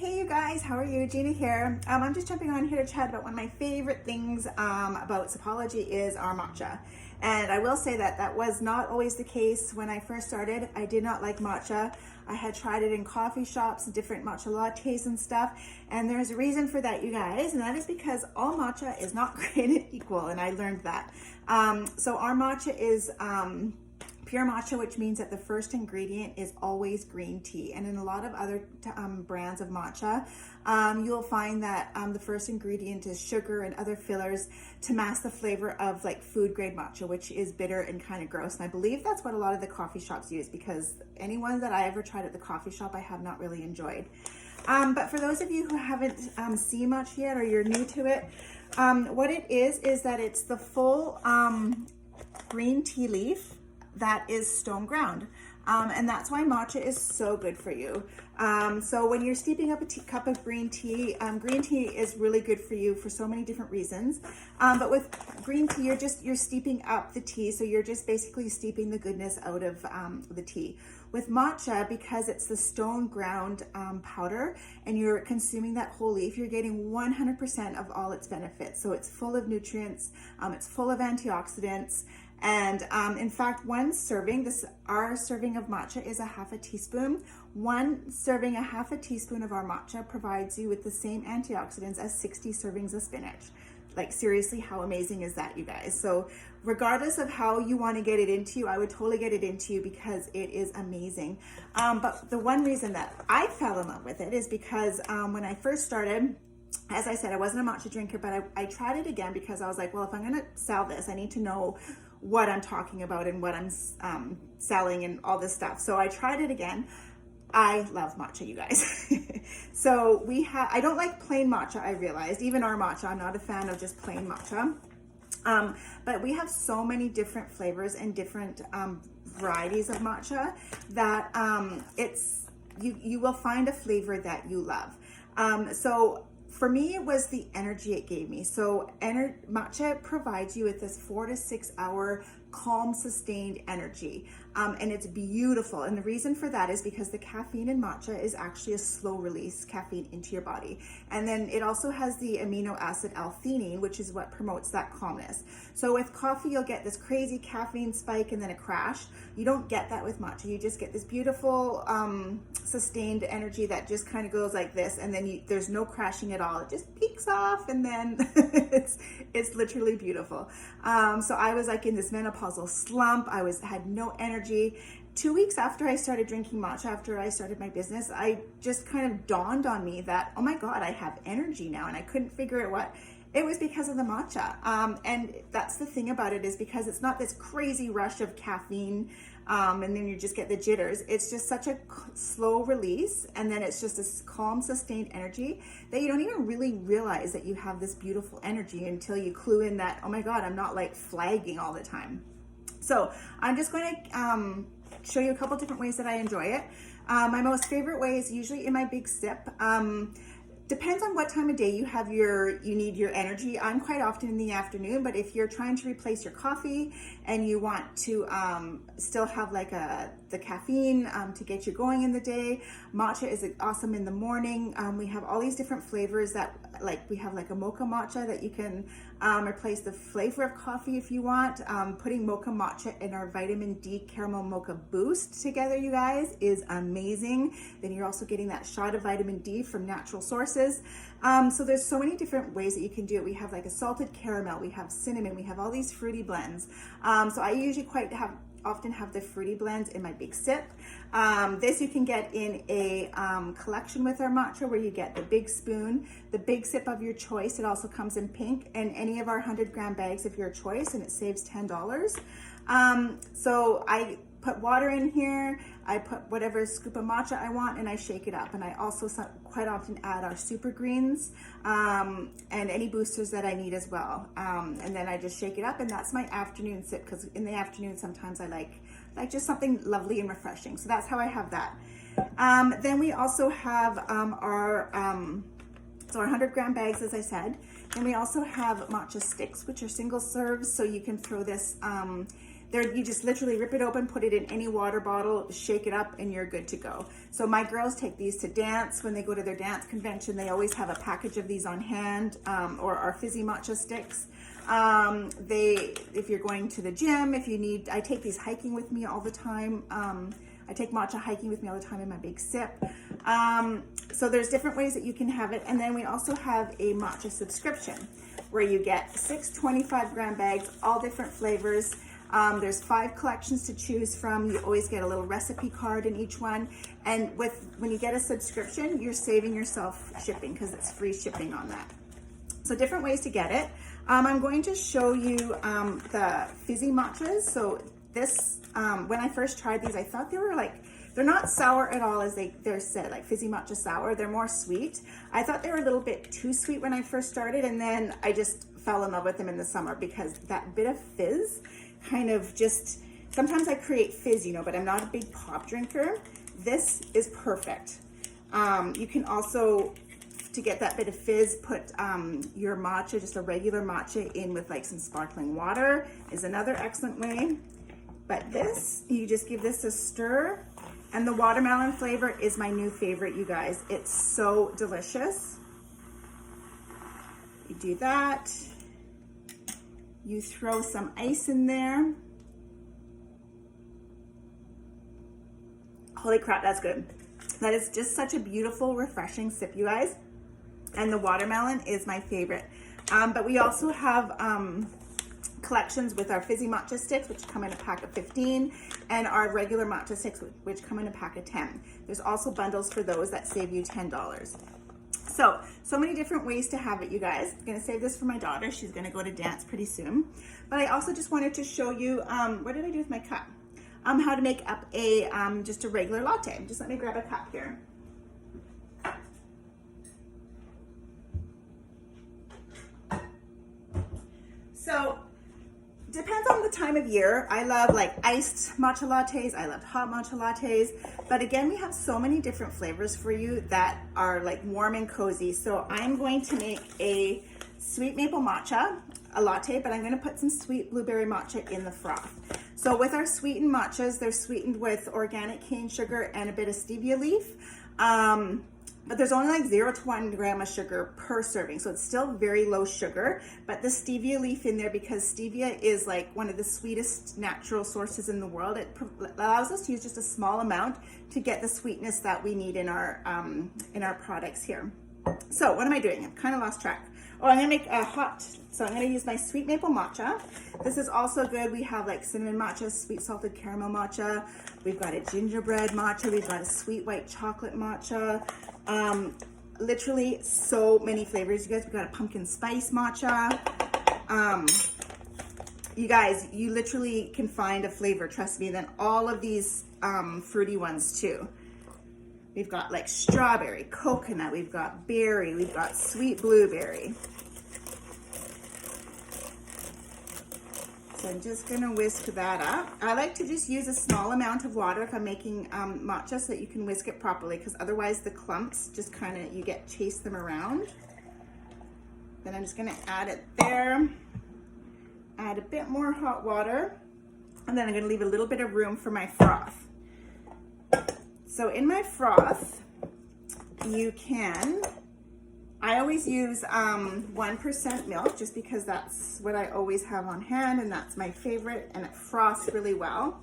Hey you guys, how are you? Gina here. I'm just jumping on here to chat about one of my favorite things about Sapology is our matcha. And I will say that that was not always the case when I first started. I did not like matcha. I had tried it in coffee shops, different matcha lattes and stuff. And there's a reason for that, you guys. And that is because all matcha is not created equal. And I learned that. So our matcha is pure matcha, which means that the first ingredient is always green tea. And in a lot of other brands of matcha, you'll find that the first ingredient is sugar and other fillers to mask the flavor of like food grade matcha, which is bitter and kind of gross. And I believe that's what a lot of the coffee shops use, because any one that I ever tried at the coffee shop, I have not really enjoyed. But for those of you who haven't seen much yet, or you're new to it, what it is that it's the full green tea leaf that is stone ground. And that's why matcha is so good for you. So when you're steeping up a cup of green tea is really good for you for so many different reasons. But with green tea, you're steeping up the tea. So you're just basically steeping the goodness out of the tea. With matcha, because it's the stone ground powder and you're consuming that whole leaf, you're getting 100% of all its benefits. So it's full of nutrients, it's full of antioxidants. And in fact, our serving of matcha is a half a teaspoon. One serving, a half a teaspoon of our matcha provides you with the same antioxidants as 60 servings of spinach. Like seriously, how amazing is that, you guys? So regardless of how you want to get it into you, I would totally get it into you because it is amazing. But the one reason that I fell in love with it is because when I first started, as I said, I wasn't a matcha drinker, but I tried it again because I was like, well, if I'm going to sell this, I need to know what I'm talking about and what I'm selling and all this stuff. So I tried it again. I love matcha, you guys. So I don't like plain matcha, I realized. Even our matcha, I'm not a fan of just plain matcha. But we have so many different flavors and different varieties of matcha that you will find a flavor that you love. So for me, it was the energy it gave me. So matcha provides you with this 4 to 6 hour calm, sustained energy. And it's beautiful. And the reason for that is because the caffeine in matcha is actually a slow release caffeine into your body. And then it also has the amino acid L-theanine, which is what promotes that calmness. So with coffee, you'll get this crazy caffeine spike and then a crash. You don't get that with matcha. You just get this beautiful, sustained energy that just kind of goes like this. And then there's no crashing at all. It just peaks off and then it's literally beautiful. So I was like in this menopausal slump. I had no energy. 2 weeks after I started drinking matcha, after I started my business, I just kind of dawned on me that, oh my God, I have energy now. And I couldn't figure out what. It was because of the matcha. And that's the thing about it, is because it's not this crazy rush of caffeine and then you just get the jitters. It's just such a slow release, and then it's just a calm, sustained energy that you don't even really realize that you have this beautiful energy until you clue in that, oh my God, I'm not like flagging all the time. So I'm just going to show you a couple different ways that I enjoy it. My most favorite way is usually in my big sip. Depends on what time of day you need your energy. I'm quite often in the afternoon, but if you're trying to replace your coffee and you want to still have like the caffeine to get you going in the day, matcha is awesome in the morning. We have all these different flavors that, like, we have like a mocha matcha that you can replace the flavor of coffee if you want. Putting mocha matcha in our vitamin D caramel mocha boost together, you guys, is amazing. Then you're also getting that shot of vitamin D from natural sources. So there's so many different ways that you can do it. We have like a salted caramel, we have cinnamon, we have all these fruity blends. So I usually often have the fruity blends in my big sip. This you can get in a collection with our matcha, where you get the big spoon, the big sip of your choice. It also comes in pink, and any of our 100-gram bags of your choice, and it saves $10. So I put water in here, I put whatever scoop of matcha I want, and I shake it up. And I also quite often add our super greens and any boosters that I need as well. And then I just shake it up, and that's my afternoon sip, because in the afternoon sometimes I like just something lovely and refreshing. So that's how I have that. Then we also have our 100-gram bags, as I said. And we also have matcha sticks, which are single serves, so you can throw this You just literally rip it open, put it in any water bottle, shake it up, and you're good to go. So my girls take these to dance. When they go to their dance convention, they always have a package of these on hand, or our fizzy matcha sticks. If you're going to the gym, I take these hiking with me all the time. I take matcha hiking with me all the time in my big sip. So there's different ways that you can have it. And then we also have a matcha subscription where you get 6 25-gram bags, all different flavors. There's 5 collections to choose from. You always get a little recipe card in each one. And when you get a subscription, you're saving yourself shipping because it's free shipping on that. So different ways to get it. I'm going to show you the fizzy matchas. So this, when I first tried these, I thought they were they're not sour at all as they're said, like fizzy matcha sour. They're more sweet. I thought they were a little bit too sweet when I first started, and then I just fell in love with them in the summer because that bit of fizz kind of just, sometimes I create fizz, but I'm not a big pop drinker. This is perfect. You can also, to get that bit of fizz, put your matcha, just a regular matcha, in with some sparkling water is another excellent way. But this, you just give this a stir, and the watermelon flavor is my new favorite, you guys. It's so delicious. You do that. You throw some ice in there. Holy crap, that's good. That is just such a beautiful, refreshing sip, you guys. And the watermelon is my favorite. But we also have collections with our fizzy matcha sticks, which come in a pack of 15, and our regular matcha sticks, which come in a pack of 10. There's also bundles for those that save you $10. So many different ways to have it, you guys. I'm gonna save this for my daughter. She's gonna go to dance pretty soon. But I also just wanted to show you, what did I do with my cup? How to make up just a regular latte. Just let me grab a cup here. So, depends on the time of year. I love iced matcha lattes. I love hot matcha lattes. But again, we have so many different flavors for you that are warm and cozy. So I'm going to make a sweet maple matcha, a latte, but I'm going to put some sweet blueberry matcha in the froth. So with our sweetened matchas, they're sweetened with organic cane sugar and a bit of stevia leaf. But there's only 0 to 1 gram of sugar per serving. So it's still very low sugar, but the stevia leaf in there, because stevia is one of the sweetest natural sources in the world. It allows us to use just a small amount to get the sweetness that we need in our products here. So what am I doing? I've kind of lost track. Oh, I'm gonna make a hot, so I'm gonna use my sweet maple matcha. This is also good. We have cinnamon matcha, sweet salted caramel matcha. We've got a gingerbread matcha. We've got a sweet white chocolate matcha. Literally so many flavors, you guys. We've got a pumpkin spice matcha. You guys, you literally can find a flavor, trust me. Then all of these fruity ones too. We've got strawberry, coconut, we've got berry, we've got sweet blueberry. So I'm just gonna whisk that up. I like to just use a small amount of water if I'm making matcha, so that you can whisk it properly, because otherwise the clumps just you chase them around. Then I'm just gonna add it there. Add a bit more hot water, and then I'm gonna leave a little bit of room for my froth. So in my froth, I always use 1% milk, just because that's what I always have on hand, and that's my favorite, and it froths really well.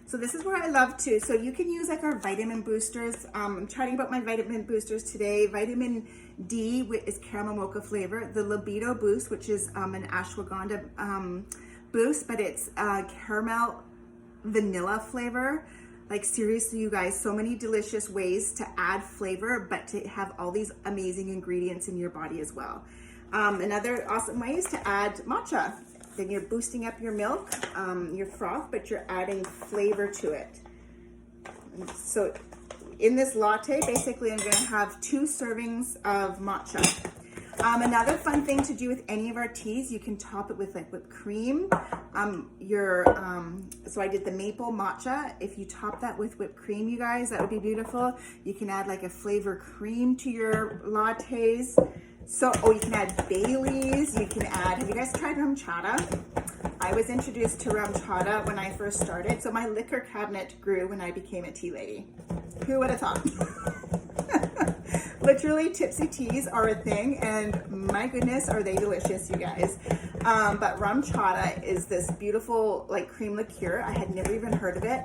So this is where I love to, so you can use our vitamin boosters. I'm chatting about my vitamin boosters today. Vitamin D is caramel mocha flavor. The libido boost, which is an ashwagandha boost, but it's caramel vanilla flavor. Seriously, you guys, so many delicious ways to add flavor, but to have all these amazing ingredients in your body as well. Another awesome way is to add matcha. Then you're boosting up your milk, your froth, but you're adding flavor to it. So in this latte, basically I'm gonna have 2 servings of matcha. Another fun thing to do with any of our teas, you can top it with whipped cream. So I did the maple matcha. If you top that with whipped cream, you guys, that would be beautiful. You can add a flavor cream to your lattes. So, you can add Baileys. You can add, have you guys tried rum chata? I was introduced to rum chata when I first started. So my liquor cabinet grew when I became a tea lady. Who would have thought? Literally, tipsy teas are a thing, and my goodness, are they delicious, you guys. But rum chata is this beautiful like cream liqueur. I had never even heard of it.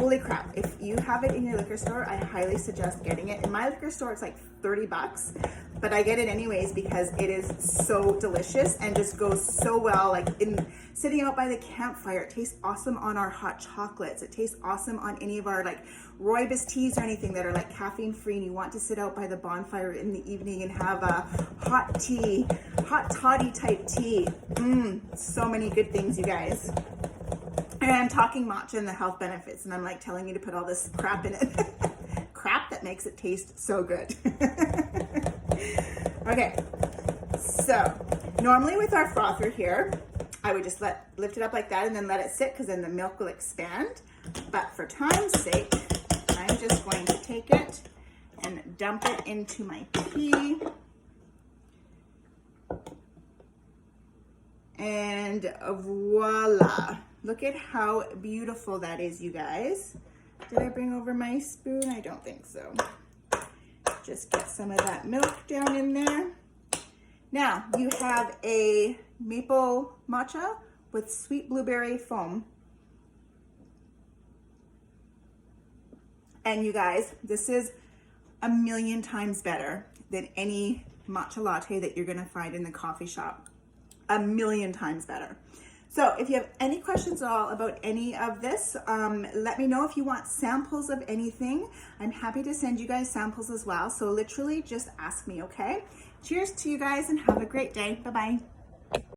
Holy crap. If you have it in your liquor store, I highly suggest getting it. In my liquor store, it's like 30 bucks, but I get it anyways because it is so delicious and just goes so well. Like in sitting out by the campfire, it tastes awesome on our hot chocolates. It tastes awesome on any of our like rooibos teas or anything that are like caffeine free, and you want to sit out by the bonfire in the evening and have a hot tea, hot toddy type tea. So many good things, you guys. And I'm talking matcha and the health benefits, and I'm like telling you to put all this crap in it. Crap that makes it taste so good. Okay, so normally with our frother here, I would just lift it up like that and then let it sit, because then the milk will expand. But for time's sake, I'm just going to take it and dump it into my tea. And voila. Look at how beautiful that is, you guys. Did I bring over my spoon? I don't think so. Just get some of that milk down in there. Now, you have a maple matcha with sweet blueberry foam. And you guys, this is a million times better than any matcha latte that you're gonna find in the coffee shop. A million times better. So if you have any questions at all about any of this, let me know. If you want samples of anything, I'm happy to send you guys samples as well. So literally just ask me, okay? Cheers to you guys and have a great day. Bye-bye.